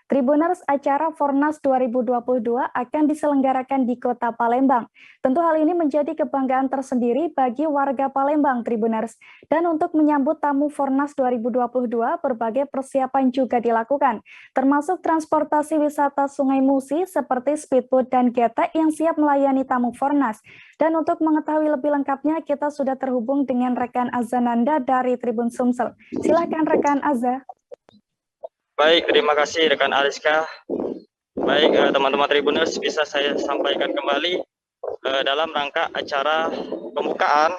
Tribuners, acara Fornas 2022 akan diselenggarakan di Kota Palembang. Tentu hal ini menjadi kebanggaan tersendiri bagi warga Palembang, Tribuners. Dan untuk menyambut tamu Fornas 2022, berbagai persiapan juga dilakukan, termasuk transportasi wisata Sungai Musi seperti speedboat dan getek yang siap melayani tamu Fornas. Dan untuk mengetahui lebih lengkapnya, kita sudah terhubung dengan rekan Azananda dari Tribun Sumsel. Silakan rekan Azza. Baik, terima kasih rekan Ariska. Baik, teman-teman Tribuners, bisa saya sampaikan kembali dalam rangka acara pembukaan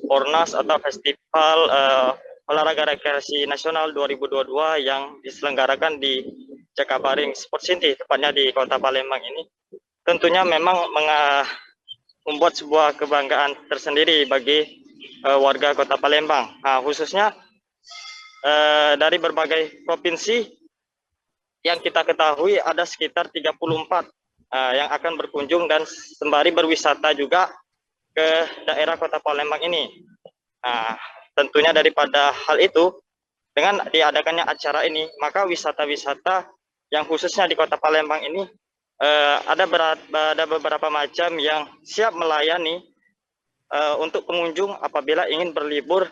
Fornas atau Festival Olahraga Rekreasi Nasional 2022 yang diselenggarakan di Jakabaring Sport City, tepatnya di Kota Palembang ini. Tentunya memang membuat sebuah kebanggaan tersendiri bagi warga Kota Palembang. Nah, khususnya dari berbagai provinsi yang kita ketahui ada sekitar 34 yang akan berkunjung dan sembari berwisata juga ke daerah Kota Palembang ini. Tentunya daripada hal itu, dengan diadakannya acara ini, maka wisata-wisata yang khususnya di Kota Palembang ini ada beberapa macam yang siap melayani untuk pengunjung apabila ingin berlibur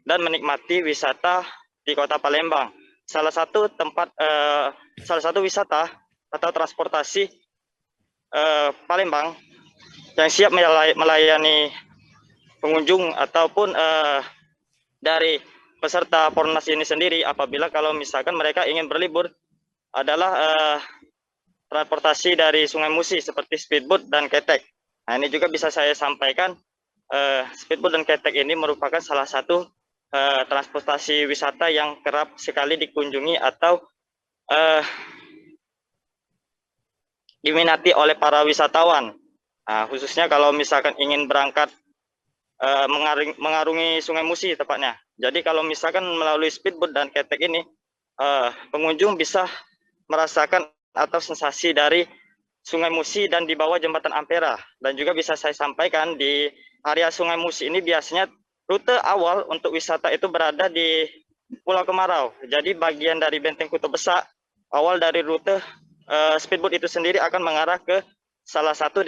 dan menikmati wisata di Kota Palembang. Salah satu wisata atau transportasi Palembang yang siap melayani pengunjung ataupun dari peserta Fornas ini sendiri apabila kalau misalkan mereka ingin berlibur adalah transportasi dari Sungai Musi seperti speedboat dan ketek. Nah, ini juga bisa saya sampaikan, speedboat dan ketek ini merupakan salah satu transportasi wisata yang kerap sekali dikunjungi atau diminati oleh para wisatawan. Nah, khususnya kalau misalkan ingin berangkat mengarungi Sungai Musi tepatnya. Jadi kalau misalkan melalui speedboat dan ketek ini, pengunjung bisa merasakan atau sensasi dari Sungai Musi dan di bawah jembatan Ampera. Dan juga bisa saya sampaikan di area Sungai Musi ini biasanya rute awal untuk wisata itu berada di Pulau Kemarau. Jadi bagian dari Benteng Kutub Besar, awal dari rute speedboat itu sendiri akan mengarah ke salah satu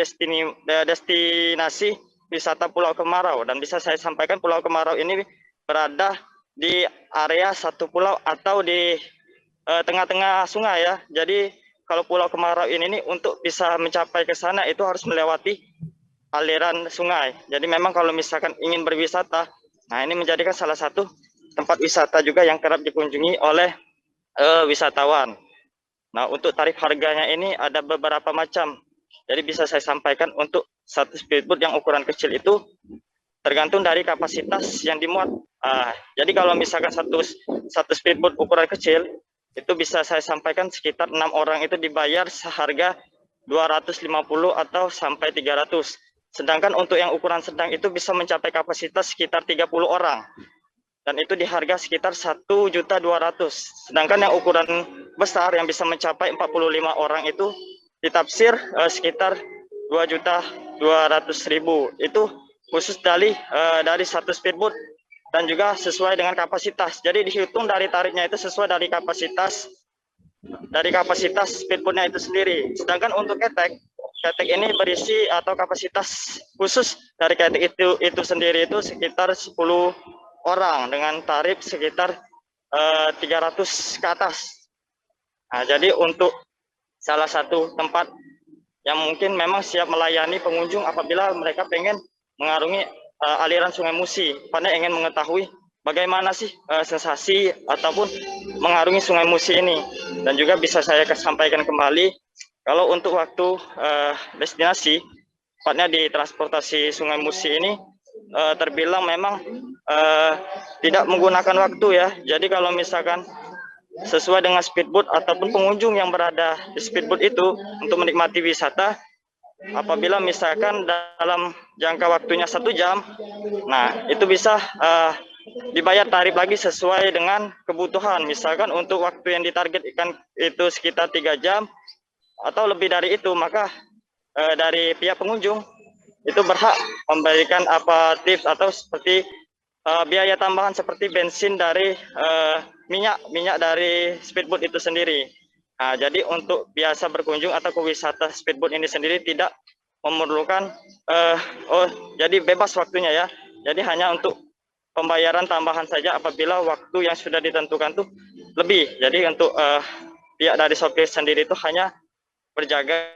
destinasi wisata Pulau Kemarau. Dan bisa saya sampaikan Pulau Kemarau ini berada di area satu pulau atau di tengah-tengah sungai ya. Jadi kalau Pulau Kemarau ini untuk bisa mencapai ke sana itu harus melewati aliran sungai. Jadi memang kalau misalkan ingin berwisata, nah ini menjadikan salah satu tempat wisata juga yang kerap dikunjungi oleh wisatawan. Nah, untuk tarif harganya ini ada beberapa macam. Jadi bisa saya sampaikan untuk satu speedboat yang ukuran kecil itu tergantung dari kapasitas yang dimuat. Jadi kalau misalkan satu speedboat ukuran kecil itu bisa saya sampaikan sekitar 6 orang itu dibayar seharga 250 atau sampai 300. Sedangkan untuk yang ukuran sedang itu bisa mencapai kapasitas sekitar 30 orang. Dan itu di harga sekitar 1.200.000. Sedangkan yang ukuran besar yang bisa mencapai 45 orang itu ditafsir sekitar 2.200.000. Itu khusus dari satu speedboat dan juga sesuai dengan kapasitas. Jadi dihitung dari tarifnya itu sesuai dari kapasitas speedboatnya itu sendiri. Sedangkan untuk ketek ini berisi atau kapasitas khusus dari ketek itu sendiri itu sekitar 10 orang dengan tarif sekitar 300 ke atas. Nah, jadi untuk salah satu tempat yang mungkin memang siap melayani pengunjung apabila mereka pengen mengarungi aliran Sungai Musi, pada ingin mengetahui bagaimana sih sensasi ataupun mengarungi Sungai Musi ini. Dan juga bisa saya sampaikan kembali, kalau untuk waktu destinasi, tepatnya di transportasi Sungai Musi ini, terbilang memang tidak menggunakan waktu ya. Jadi kalau misalkan sesuai dengan speedboat ataupun pengunjung yang berada di speedboat itu untuk menikmati wisata, apabila misalkan dalam jangka waktunya 1 jam, nah itu bisa dibayar tarif lagi sesuai dengan kebutuhan. Misalkan untuk waktu yang ditargetkan itu sekitar 3 jam atau lebih dari itu, maka dari pihak pengunjung itu berhak memberikan apa tips atau seperti biaya tambahan seperti bensin dari minyak dari speedboat itu sendiri. Nah, jadi untuk biasa berkunjung atau ke wisata speedboat ini sendiri tidak memerlukan jadi bebas waktunya ya. Jadi hanya untuk pembayaran tambahan saja apabila waktu yang sudah ditentukan tuh lebih. Jadi untuk pihak dari sopir sendiri itu hanya berjaga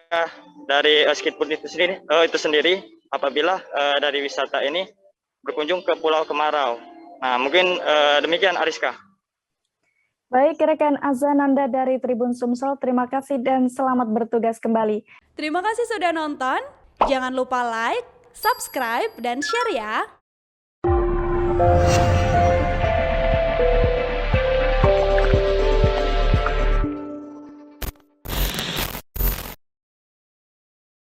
dari speedboat itu sendiri apabila dari wisata ini berkunjung ke Pulau Kemarau. Nah, mungkin demikian Ariska. Baik, rekan Azananda dari Tribun Sumsel, terima kasih dan selamat bertugas kembali. Terima kasih sudah nonton. Jangan lupa like, subscribe, dan share ya.